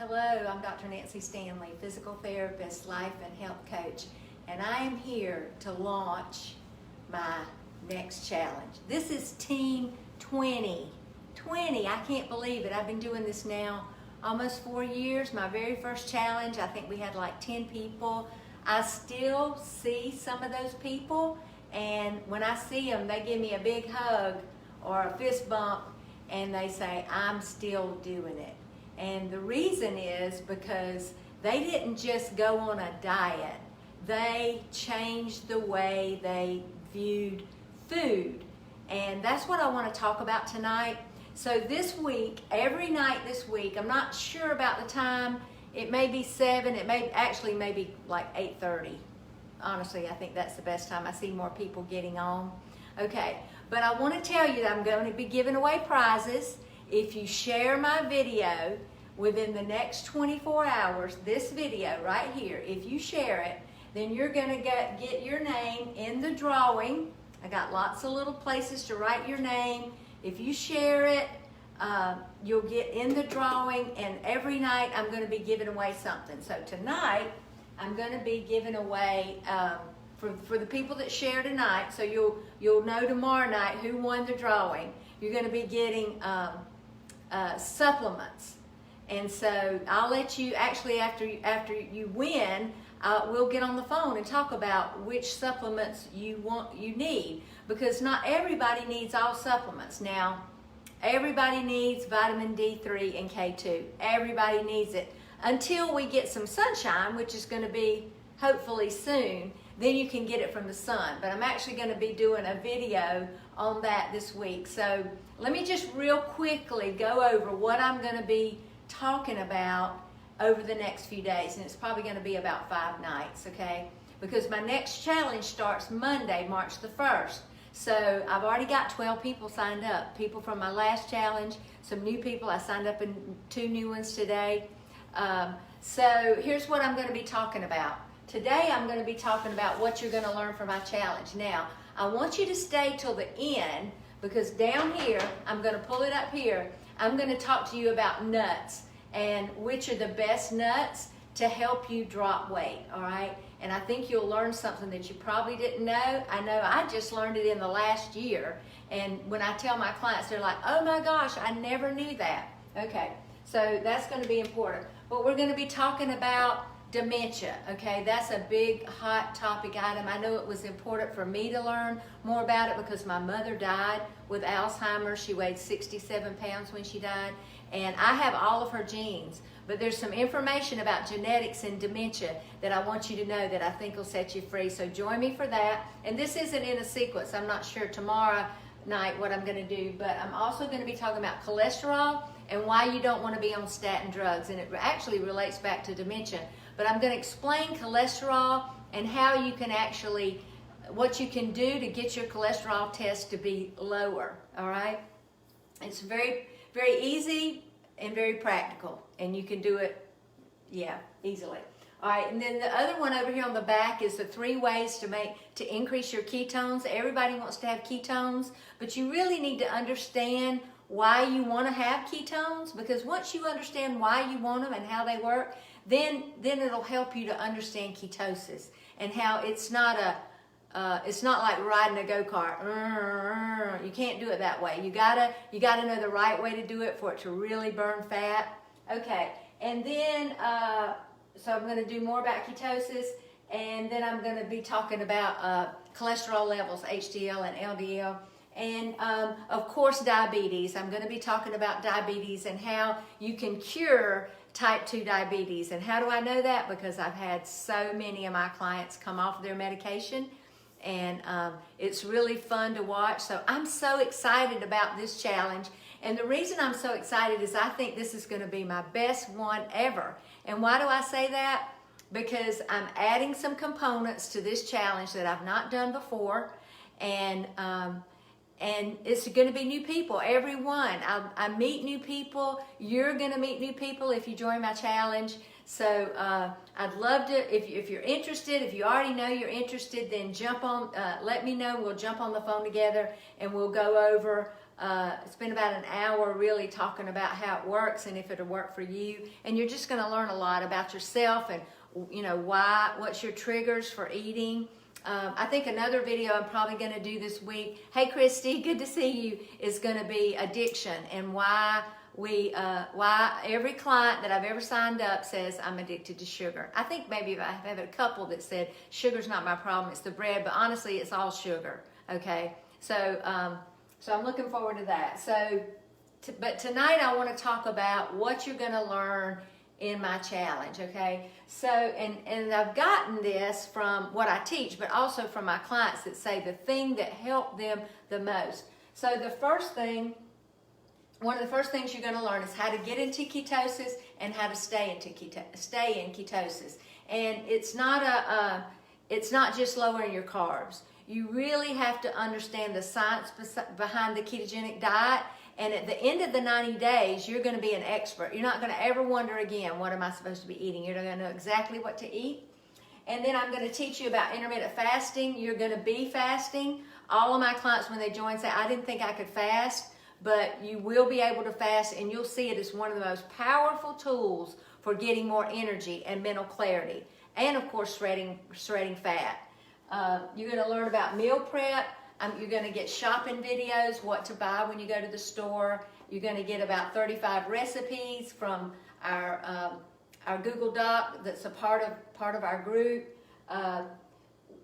Hello, I'm Dr. Nancy Stanley, physical therapist, life and health coach, and I am here to launch my next challenge. This is Team 20. I can't believe it. I've been doing this now almost 4 years. My very first challenge, I think we had like 10 people. I still see some of those people, and when I see them, they give me a big hug or a fist bump, and they say, I'm still doing it. And the reason is because they didn't just go on a diet. They changed the way they viewed food. And that's what I want to talk about tonight. So this week, every night this week, I'm not sure about the time. It may be 7, it may actually maybe like 8:30. Honestly, I think that's the best time. I see more people getting on. Okay, but I want to tell you that I'm going to be giving away prizes. If you share my video within the next 24 hours, this video right here, if you share it, then you're going to get your name in the drawing. I got lots of little places to write your name. If you share it, you'll get in the drawing, and every night I'm going to be giving away something. So tonight, I'm going to be giving away, for the people that share tonight, so you'll know tomorrow night who won the drawing. You're going to be getting supplements. And so I'll let you, actually after you win, we'll get on the phone and talk about which supplements you need, because not everybody needs all supplements. Now, everybody needs vitamin D3 and K2. Everybody needs it until we get some sunshine, which is going to be hopefully soon. Then you can get it from the sun. But I'm actually going to be doing a video on that this week. So let me just real quickly go over what I'm going to be talking about over the next few days, and it's probably going to be about 5 nights, okay? Because my next challenge starts Monday, March the 1st. So I've already got 12 people signed up. People from my last challenge, some new people. I signed up in 2 new ones today. So here's what I'm going to be talking about. Today I'm going to be talking about what you're going to learn from my challenge. Now, I want you to stay till the end, because down here, I'm going to pull it up here, I'm going to talk to you about nuts and which are the best nuts to help you drop weight, all right? And I think you'll learn something that you probably didn't know. I know I just learned it in the last year, and when I tell my clients, they're like, oh my gosh, I never knew that. Okay, so that's going to be important. But we're going to be talking about dementia, okay? That's a big hot topic item. I know it was important for me to learn more about it because my mother died with Alzheimer's. She weighed 67 pounds when she died, and I have all of her genes. But there's some information about genetics and dementia that I want you to know that I think will set you free. So join me for that. And this isn't in a sequence. I'm not sure tomorrow night what I'm going to do, but I'm also going to be talking about cholesterol and why you don't want to be on statin drugs, and it actually relates back to dementia. But I'm going to explain cholesterol and how you can actually, what you can do to get your cholesterol test to be lower, all right? It's very, very easy and very practical, and you can do it, easily. All right, and then the other one over here on the back is the 3 ways to increase your ketones. Everybody wants to have ketones, but you really need to understand why you want to have ketones, because once you understand why you want them and how they work, then it'll help you to understand ketosis and how it's not like riding a go-kart. You can't do it that way. You gotta know the right way to do it for it to really burn fat. Okay, and then so I'm going to do more about ketosis, and then I'm going to be talking about cholesterol levels, HDL and LDL. And of course, diabetes. I'm going to be talking about diabetes and how you can cure type 2 diabetes. And how do I know that? Because I've had so many of my clients come off their medication, and it's really fun to watch. So I'm so excited about this challenge. And the reason I'm so excited is I think this is going to be my best one ever. And why do I say that? Because I'm adding some components to this challenge that I've not done before. And it's going to be new people, everyone. I meet new people. You're going to meet new people if you join my challenge. So I'd love to, if you're interested, if you already know you're interested, then jump on, let me know. We'll jump on the phone together and we'll go over spend about an hour really talking about how it works and if it'll work for you. And you're just going to learn a lot about yourself and, you know, what's your triggers for eating. I think another video I'm probably going to do this week, hey Christy, good to see you, is going to be addiction and why every client that I've ever signed up says I'm addicted to sugar. I think maybe I have a couple that said sugar's not my problem, it's the bread, but honestly it's all sugar, okay? So I'm looking forward to that. But tonight I want to talk about what you're going to learn in my challenge, okay? So, and I've gotten this from what I teach, but also from my clients that say the thing that helped them the most. So one of the first things you're going to learn is how to get into ketosis and how to stay in ketosis. And it's not just lowering your carbs. You really have to understand the science behind the ketogenic diet. And at the end of the 90 days, you're going to be an expert. You're not going to ever wonder again, what am I supposed to be eating? You're going to know exactly what to eat. And then I'm going to teach you about intermittent fasting. You're going to be fasting. All of my clients, when they join, say, I didn't think I could fast, but you will be able to fast, and you'll see it as one of the most powerful tools for getting more energy and mental clarity. And of course, shredding fat. You're going to learn about meal prep. You're going to get shopping videos, what to buy when you go to the store. You're going to get about 35 recipes from our Google Doc that's a part of our group.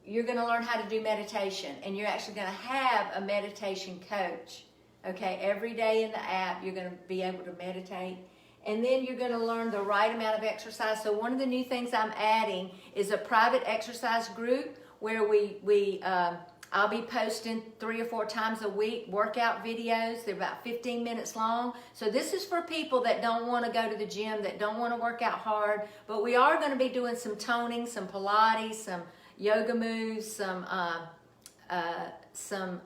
You're going to learn how to do meditation, and you're actually going to have a meditation coach. Okay, every day in the app, you're going to be able to meditate. And then you're going to learn the right amount of exercise. So one of the new things I'm adding is a private exercise group where I'll be posting 3 or 4 times a week workout videos. They're about 15 minutes long. So this is for people that don't want to go to the gym, that don't want to work out hard. But we are going to be doing some toning, some Pilates, some yoga moves, some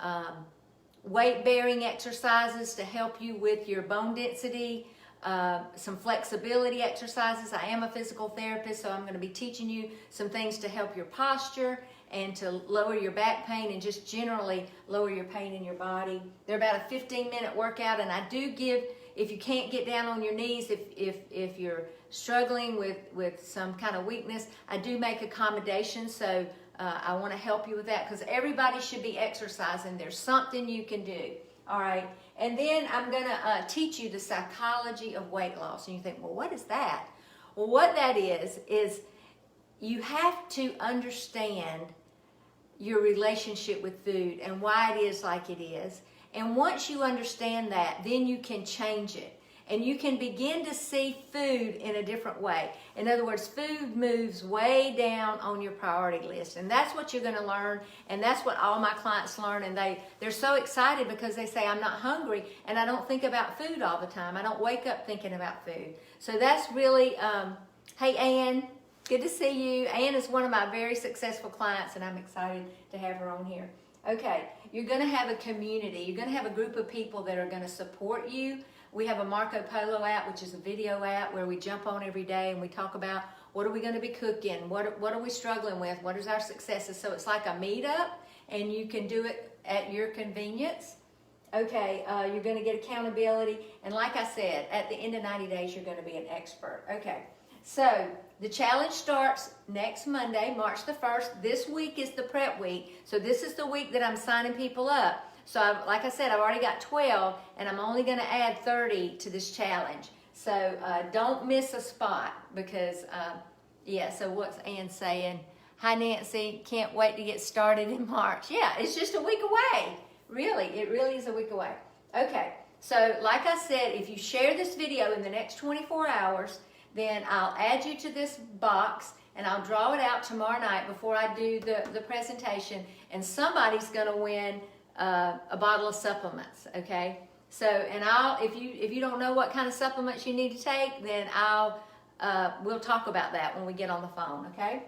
weight-bearing exercises to help you with your bone density, some flexibility exercises. I am a physical therapist, so I'm going to be teaching you some things to help your posture and to lower your back pain and just generally lower your pain in your body. They're about a 15-minute workout, and I do give, if you can't get down on your knees, if you're struggling with some kind of weakness, I do make accommodations, so I want to help you with that because everybody should be exercising. There's something you can do. All right. And then I'm going to teach you the psychology of weight loss. And you think, well, what is that? Well, what that is you have to understand your relationship with food and why it is like it is. And once you understand that, then you can change it. And you can begin to see food in a different way. In other words, food moves way down on your priority list. And that's what you're going to learn. And that's what all my clients learn. And they're so excited because they say, I'm not hungry and I don't think about food all the time. I don't wake up thinking about food. So that's really, hey Ann, good to see you. Ann is one of my very successful clients and I'm excited to have her on here. Okay, you're going to have a community. You're going to have a group of people that are going to support you. We have a Marco Polo app, which is a video app where we jump on every day and we talk about what are we going to be cooking, what are we struggling with, what is our successes. So it's like a meetup and you can do it at your convenience. Okay, you're going to get accountability. And like I said, at the end of 90 days, you're going to be an expert. Okay, so the challenge starts next Monday, March the 1st. This week is the prep week. So this is the week that I'm signing people up. So like I said, I've already got 12 and I'm only going to add 30 to this challenge. So don't miss a spot because, yeah, so what's Ann saying? Hi Nancy, can't wait to get started in March. Yeah, it's just a week away. Really, it really is a week away. Okay, so like I said, if you share this video in the next 24 hours, then I'll add you to this box and I'll draw it out tomorrow night before I do the presentation, and somebody's going to win a bottle of supplements, okay? So, and if you don't know what kind of supplements you need to take, then we'll talk about that when we get on the phone, okay?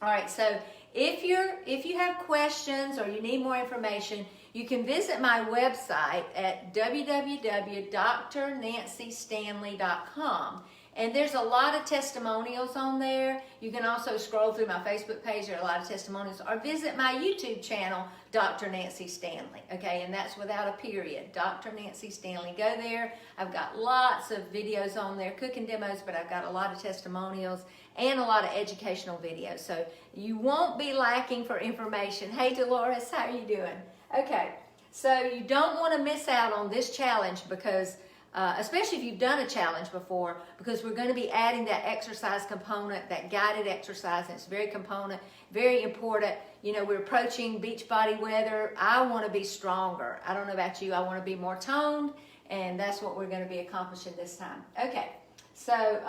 All right, so if you have questions or you need more information, you can visit my website at www.drnancystanley.com. And there's a lot of testimonials on there. You can also scroll through my Facebook page. There are a lot of testimonials. Or visit my YouTube channel, Dr. Nancy Stanley. Okay, and that's without a period. Dr. Nancy Stanley. Go there. I've got lots of videos on there, cooking demos, but I've got a lot of testimonials and a lot of educational videos. So you won't be lacking for information. Hey, Dolores, how are you doing? Okay, so you don't want to miss out on this challenge because especially if you've done a challenge before, because we're going to be adding that exercise component, that guided exercise, and it's very important. You know, we're approaching beach body weather. I want to be stronger. I don't know about you. I want to be more toned, and that's what we're going to be accomplishing this time. Okay, so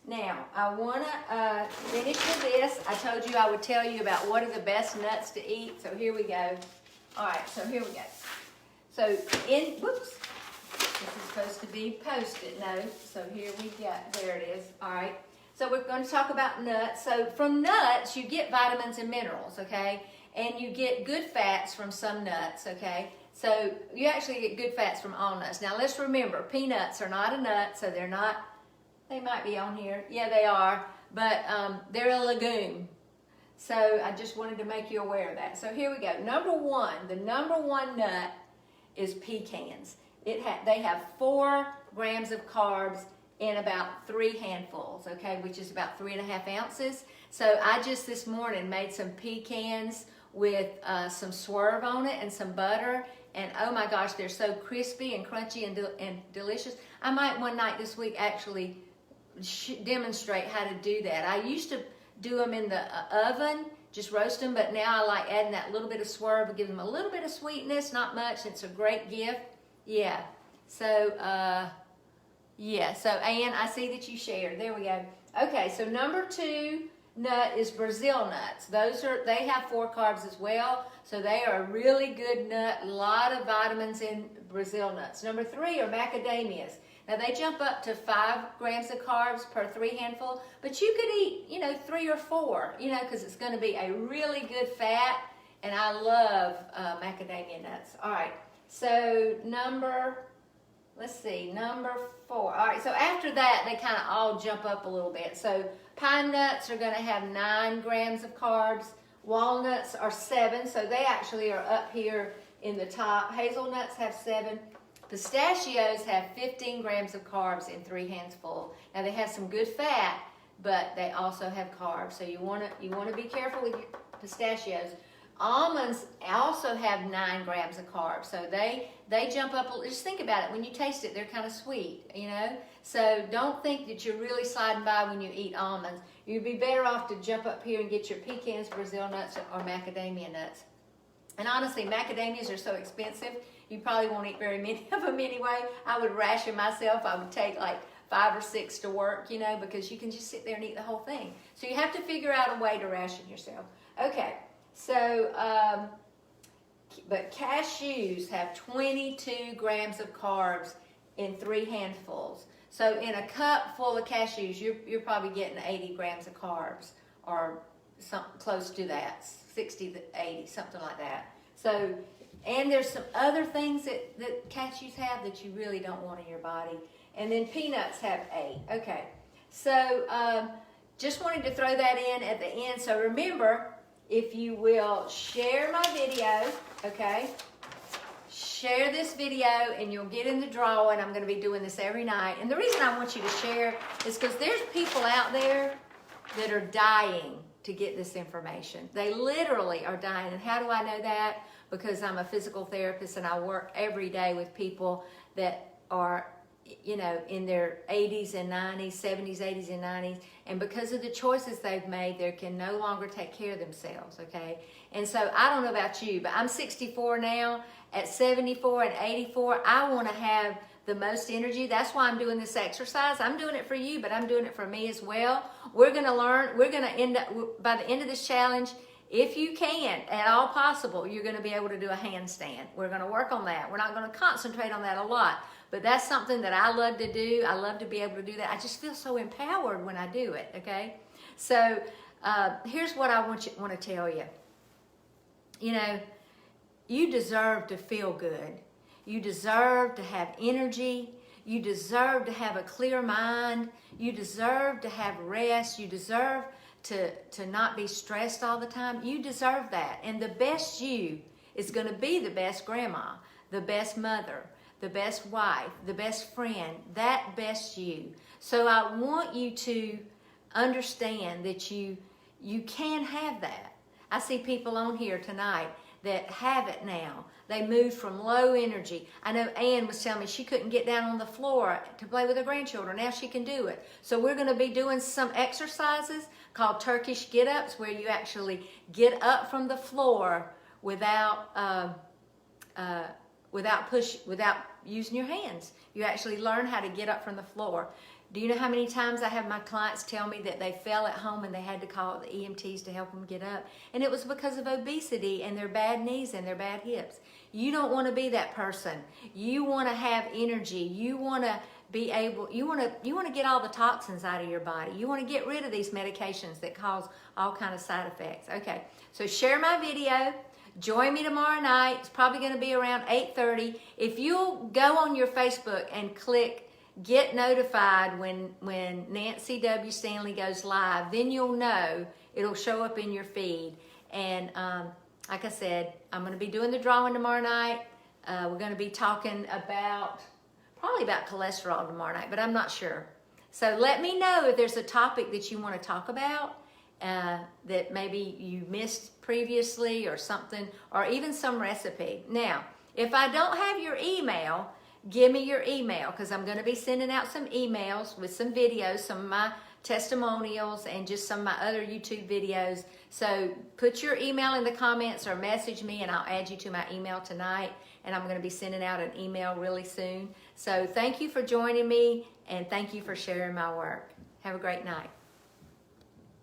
now I want to finish with this. I told you I would tell you about what are the best nuts to eat, so here we go. All right, so here we go. So whoops. This is supposed to be Post-it notes, so here we go. There it is. All right. So we're going to talk about nuts. So from nuts, you get vitamins and minerals, okay? And you get good fats from some nuts, okay? So you actually get good fats from all nuts. Now let's remember, peanuts are not a nut, so they're not, they might be on here. Yeah, they are, but they're a legume. So I just wanted to make you aware of that. So here we go. The number one nut is pecans. They have 4 grams of carbs in about 3 handfuls, okay, which is about 3.5 ounces. So I just this morning made some pecans with some swerve on it and some butter, and oh my gosh, they're so crispy and crunchy and delicious. I might one night this week actually demonstrate how to do that. I used to do them in the oven, just roast them, but now I like adding that little bit of swerve. It gives them a little bit of sweetness, not much. It's a great gift. Yeah, so, so Ann, I see that you shared. There we go. Okay, so number 2 nut is Brazil nuts. They have 4 carbs as well, so they are a really good nut. A lot of vitamins in Brazil nuts. Number 3 are macadamias. Now they jump up to 5 grams of carbs per 3 handful, but you could eat, 3 or 4, because it's going to be a really good fat, and I love macadamia nuts. All right. So number 4. All right, so after that, they kind of all jump up a little bit. So pine nuts are going to have 9 grams of carbs. Walnuts are 7, so they actually are up here in the top. Hazelnuts have 7. Pistachios have 15 grams of carbs in 3 handfuls. Now they have some good fat, but they also have carbs. So you want to be careful with your pistachios. Almonds also have 9 grams of carbs, so they jump up. Just think about it. When you taste it, they're kind of sweet, So don't think that you're really sliding by when you eat almonds. You'd be better off to jump up here and get your pecans, Brazil nuts, or macadamia nuts. And honestly, macadamias are so expensive, you probably won't eat very many of them anyway. I would ration myself. I would take like 5 or 6 to work, because you can just sit there and eat the whole thing. So you have to figure out a way to ration yourself. Okay. So, but cashews have 22 grams of carbs in 3 handfuls. So in a cup full of cashews, you're probably getting 80 grams of carbs, or something close to that, 60 to 80, something like that. So, and there's some other things that cashews have that you really don't want in your body. And then peanuts have 8. Okay, so just wanted to throw that in at the end. So remember, if you will share my video, okay? Share this video and you'll get in the drawing. I'm going to be doing this every night. And the reason I want you to share is because there's people out there that are dying to get this information. They literally are dying. And how do I know that? Because I'm a physical therapist and I work every day with people that are in their 80s and 90s, 70s, 80s, and 90s. And because of the choices they've made, they can no longer take care of themselves, okay? And so I don't know about you, but I'm 64 now. At 74 and 84, I want to have the most energy. That's why I'm doing this exercise. I'm doing it for you, but I'm doing it for me as well. We're going to learn. We're going to end up, by the end of this challenge, if you can, at all possible, you're going to be able to do a handstand. We're going to work on that. We're not going to concentrate on that a lot. But that's something that I love to do. I love to be able to do that. I just feel so empowered when I do it, okay? So here's what I want to tell you. You deserve to feel good. You deserve to have energy. You deserve to have a clear mind. You deserve to have rest. You deserve to not be stressed all the time. You deserve that. And the best you is going to be the best grandma, the best mother, the best wife, the best friend, that best you. So I want you to understand that you can have that. I see people on here tonight that have it now. They moved from low energy. I know Ann was telling me she couldn't get down on the floor to play with her grandchildren. Now she can do it. So we're going to be doing some exercises called Turkish get-ups, where you actually get up from the floor without using your hands. You actually learn how to get up from the floor. Do you know how many times I have my clients tell me that they fell at home and they had to call the EMTs to help them get up? And it was because of obesity and their bad knees and their bad hips. You don't want to be that person. You want to have energy. You want to be able, you want to get all the toxins out of your body. You want to get rid of these medications that cause all kind of side effects. Okay, so share my video. Join me tomorrow night. It's probably going to be around 8:30. If you'll go on your Facebook and click get notified when Nancy W. Stanley goes live, then you'll know. It'll show up in your feed. And like I said, I'm going to be doing the drawing tomorrow night. We're going to be talking probably about cholesterol tomorrow night, but I'm not sure. So let me know if there's a topic that you want to talk about that maybe you missed previously or something, or even some recipe. Now, if I don't have your email, give me your email, because I'm going to be sending out some emails with some videos, some of my testimonials, and just some of my other YouTube videos. So put your email in the comments or message me, and I'll add you to my email tonight. And I'm going to be sending out an email really soon. So thank you for joining me, and thank you for sharing my work. Have a great night.